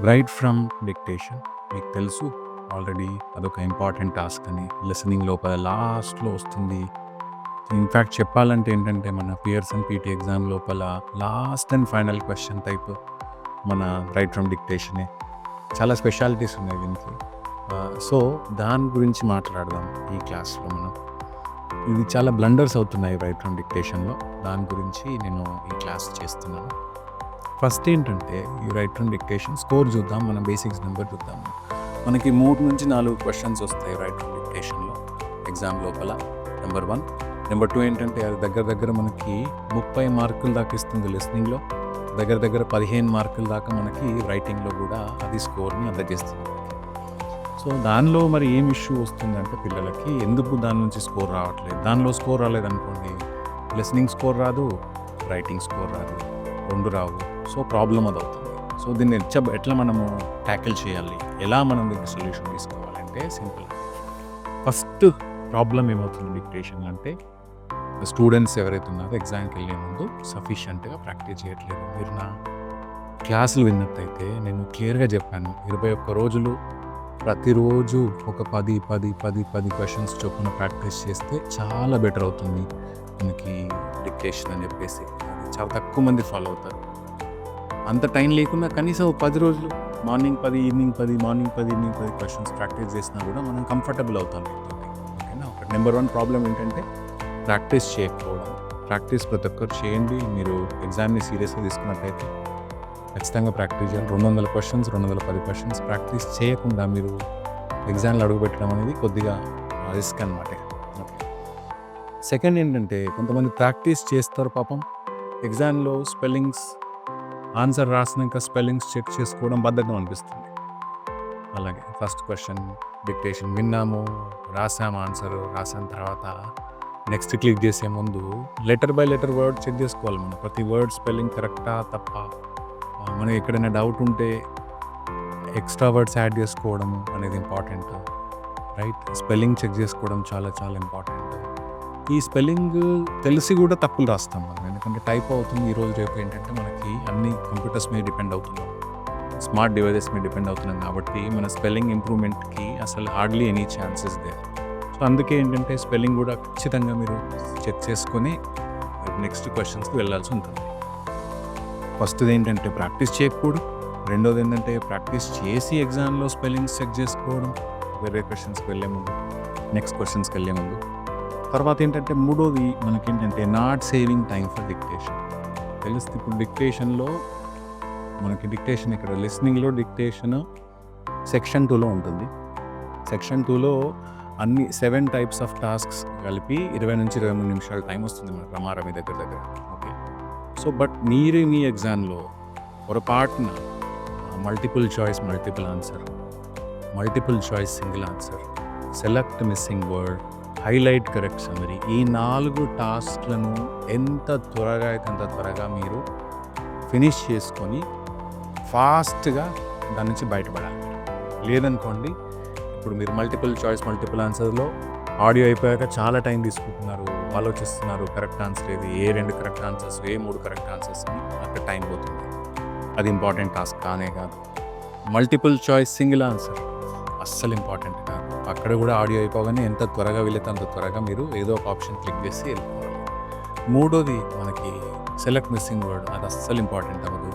Right from dictation మీకు తెలుసు already అదొక ఇంపార్టెంట్ టాస్క్ అని లిసనింగ్ లోపల లాస్ట్లో వస్తుంది. ఇన్ఫ్యాక్ట్ చెప్పాలంటే ఏంటంటే మన పియర్సన్ పీటీ ఎగ్జామ్ లోపల last and final question type మన రైట్ ఫ్రమ్ డిక్టేషనే. చాలా స్పెషాలిటీస్ ఉన్నాయి దీనికి. సో దాని గురించి మాట్లాడదాం ఈ క్లాస్లో మనం. ఇది చాలా బ్లండర్స్ అవుతున్నాయి రైట్ ఫ్రమ్ డిక్టేషన్లో, దాని గురించి నేను ఈ క్లాస్ చేస్తున్నాను. ఫస్ట్ ఏంటంటే ఈ రైట్ ఫ్రమ్ డిక్టేషన్ స్కోర్ చూద్దాం, మనం బేసిక్స్ నెంబర్ చూద్దాం. మనకి 3 నుంచి 4 క్వశ్చన్స్ వస్తాయి రైట్ ఫ్రమ్ డిక్టేషన్లో ఎగ్జామ్ లోపల. నెంబర్ 1. నెంబర్ 2 ఏంటంటే అది దగ్గర మనకి 30 మార్కులు దాకా ఇస్తుంది లిస్నింగ్లో, దగ్గర 15 మార్కుల దాకా మనకి రైటింగ్లో కూడా అది స్కోర్ని అందజేస్తుంది. సో దానిలో మరి ఏం ఇష్యూ వస్తుందంటే పిల్లలకి ఎందుకు దాని నుంచి స్కోర్ రావట్లేదు. దానిలో స్కోర్ రాలేదనుకోండి, లిసనింగ్ స్కోర్ రాదు, రైటింగ్ స్కోర్ రాదు, 2 రావు. సో ప్రాబ్లం అది అవుతుంది. సో దీన్ని ఎట్లా మనము ట్యాకిల్ చేయాలి, ఎలా మనం దీనికి సొల్యూషన్ తీసుకోవాలంటే సింపుల్. ఫస్ట్ ప్రాబ్లం ఏమవుతుంది డిక్టేషన్ అంటే, స్టూడెంట్స్ ఎవరైతే ఉన్నారో ఎగ్జామ్కి వెళ్ళే ముందు సఫిషియెంట్గా ప్రాక్టీస్ చేయట్లేదు. మీరు నా క్లాసులు విన్నట్టయితే నేను క్లియర్గా చెప్పాను, 21 రోజులు ప్రతిరోజు ఒక 10 క్వశ్చన్స్ చొప్పున ప్రాక్టీస్ చేస్తే చాలా బెటర్ అవుతుంది మనకి డిక్టేషన్ అని చెప్పేసి. చాలా తక్కువ మంది ఫాలో అవుతారు. అంత టైం లేకుండా కనీసం 10 రోజులు morning 10, evening 10, morning 10, evening 10 questions practice చేసినా కూడా మనం కంఫర్టబుల్ అవుతాం. ఓకేనా? ఒక నెంబర్ 1 ప్రాబ్లం ఏంటంటే ప్రాక్టీస్ చేయకపోవడం. ప్రాక్టీస్ ప్రతి ఒక్కరు చేయండి. మీరు ఎగ్జామ్ని సీరియస్గా తీసుకున్నట్టయితే ఖచ్చితంగా ప్రాక్టీస్ చేయాలి. 200 క్వశ్చన్స్, 210 క్వశ్చన్స్ ప్రాక్టీస్ చేయకుండా మీరు ఎగ్జామ్లో అడుగుపెట్టడం అనేది కొద్దిగా రిస్క్ అనమాట. ఓకే. సెకండ్ ఏంటంటే కొంతమంది ప్రాక్టీస్ చేస్తారు పాపం, ఎగ్జామ్లో స్పెల్లింగ్స్ ఆన్సర్ రాసినాక స్పెల్లింగ్స్ చెక్ చేసుకోవడం బద్ధకం అనిపిస్తుంది. అలాగే ఫస్ట్ క్వశ్చన్ డిక్టేషన్ విన్నాము, రాసాము, ఆన్సర్ రాసిన తర్వాత నెక్స్ట్ క్లిక్ చేసే ముందు letter by letter word check చేసుకోవాలి. మనం ప్రతి వర్డ్ స్పెల్లింగ్ కరెక్టా తప్ప, మనకి ఎక్కడైనా డౌట్ ఉంటే ఎక్స్ట్రా వర్డ్స్ యాడ్ చేసుకోవడం అనేది ఇంపార్టెంట్. రైట్, స్పెల్లింగ్ చెక్ చేసుకోవడం చాలా చాలా ఇంపార్టెంట్. ఈ స్పెల్లింగ్ తెలిసి కూడా తప్పులు రాస్తాం మనం, ఎందుకంటే టైప్ అవుతుంది. ఈరోజు రేపు ఏంటంటే మనకి అన్ని కంప్యూటర్స్ మీద డిపెండ్ అవుతున్నాం, స్మార్ట్ డివైజెస్ మీద డిపెండ్ అవుతున్నాం కాబట్టి మన స్పెల్లింగ్ ఇంప్రూవ్మెంట్కి అసలు hardly any chances there. So అందుకే ఏంటంటే స్పెల్లింగ్ కూడా ఖచ్చితంగా మీరు చెక్ చేసుకొని నెక్స్ట్ క్వశ్చన్స్కి వెళ్ళాల్సి ఉంటుంది. ఫస్ట్ది ఏంటంటే ప్రాక్టీస్ చేయకపోవడం, రెండోది ఏంటంటే ప్రాక్టీస్ చేసి ఎగ్జామ్లో స్పెల్లింగ్స్ చెక్ చేసుకోవడం వేరే క్వశ్చన్స్కి వెళ్ళే ముందు, నెక్స్ట్ క్వశ్చన్స్కి వెళ్ళే ముందు. తర్వాత ఏంటంటే మూడోది మనకేంటంటే not saving time for dictation. తెలుస్తుంది ఇప్పుడు డిక్టేషన్లో మనకి డిక్టేషన్ ఇక్కడ లిస్నింగ్లో డిక్టేషన్ సెక్షన్ 2లో ఉంటుంది. సెక్షన్ 2లో అన్ని 7 టైప్స్ ఆఫ్ టాస్క్స్ కలిపి 20 నుంచి 23 నిమిషాల టైం వస్తుంది మనకు రమారా మీ దగ్గర. ఓకే. సో బట్ మీరు మీ ఎగ్జామ్లో పొరపాటున multiple choice multiple answer, multiple choice single answer, select missing word, highlight correct summary, ఈ 4 టాస్క్లను ఎంత త్వరగా అయితే అంత త్వరగా మీరు ఫినిష్ చేసుకొని ఫాస్ట్గా దాని నుంచి బయటపడాలి. లేదనుకోండి, ఇప్పుడు మీరు మల్టిపుల్ చాయిస్ మల్టిపుల్ ఆన్సర్లో ఆడియో అయిపోయాక చాలా టైం తీసుకుంటున్నారు, ఆలోచిస్తున్నారు కరెక్ట్ ఆన్సర్ ఏది, ఏ 2 కరెక్ట్ ఆన్సర్స్, ఏ 3 కరెక్ట్ ఆన్సర్స్ అని అక్కడ టైం పోతుంది. అది ఇంపార్టెంట్ టాస్క్ కానే కాదు. మల్టిపుల్ చాయిస్ సింగిల్ ఆన్సర్ అస్సలు ఇంపార్టెంట్ కాదు. అక్కడ కూడా ఆడియో అయిపోగానే ఎంత త్వరగా వెళితే అంత త్వరగా మీరు ఏదో ఒక ఆప్షన్ క్లిక్ చేసి వెళ్ళిపోవాలి. మూడోది మనకి సెలెక్ట్ మిస్సింగ్ వర్డ్, అది అస్సలు ఇంపార్టెంట్ అవ్వదు.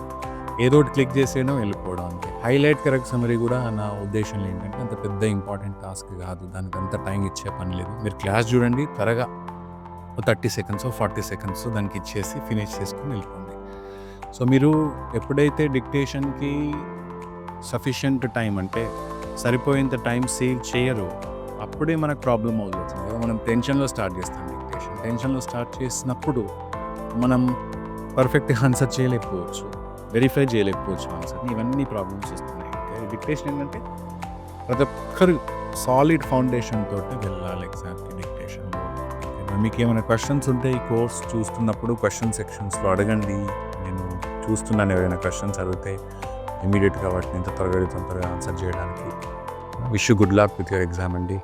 ఏదో ఒకటి క్లిక్ చేసేయడం వెళ్ళిపోవడం అంతే. హైలైట్ కరెక్ట్ సమ్మరీ కూడా నా ఉద్దేశంలో ఏంటంటే అంత పెద్ద ఇంపార్టెంట్ టాస్క్ కాదు, దానికి అంత టైం ఇచ్చే పని లేదు. మీరు క్లాస్ చూడండి, త్వరగా 30 సెకండ్స్ 40 సెకండ్స్ దానికి ఇచ్చేసి ఫినిష్ చేసుకుని వెళ్ళిపోండి. సో మీరు ఎప్పుడైతే డిక్టేషన్కి సఫిషియంట్ టైం అంటే సరిపోయేంత టైం సేవ్ చేయరు, అప్పుడే మనకు ప్రాబ్లం అవుతుంది. మనం టెన్షన్లో స్టార్ట్ చేస్తాం డిక్టేషన్. టెన్షన్లో స్టార్ట్ చేసినప్పుడు మనం పర్ఫెక్ట్గా ఆన్సర్ చేయలేకపోవచ్చు, వెరిఫై చేయలేకపోవచ్చు ఆన్సర్ని, ఇవన్నీ ప్రాబ్లమ్స్ వస్తున్నాయి. డిక్టేషన్ ఏంటంటే ప్రతి ఒక్కరు సాలిడ్ ఫౌండేషన్ తోటి వెళ్ళాలి ఎగ్జామ్కి డిక్టేషన్లో. మీకు ఏమైనా క్వశ్చన్స్ ఉంటే ఈ కోర్స్ చూస్తున్నప్పుడు క్వశ్చన్ సెక్షన్స్లో అడగండి. నేను చూస్తున్నాను, ఏమైనా క్వశ్చన్స్ అడిగితే ఇమీడియట్గా వాటిని ఎంత త్వరగా ఆన్సర్ చేయడానికి. Wish you good luck with your exam అండి.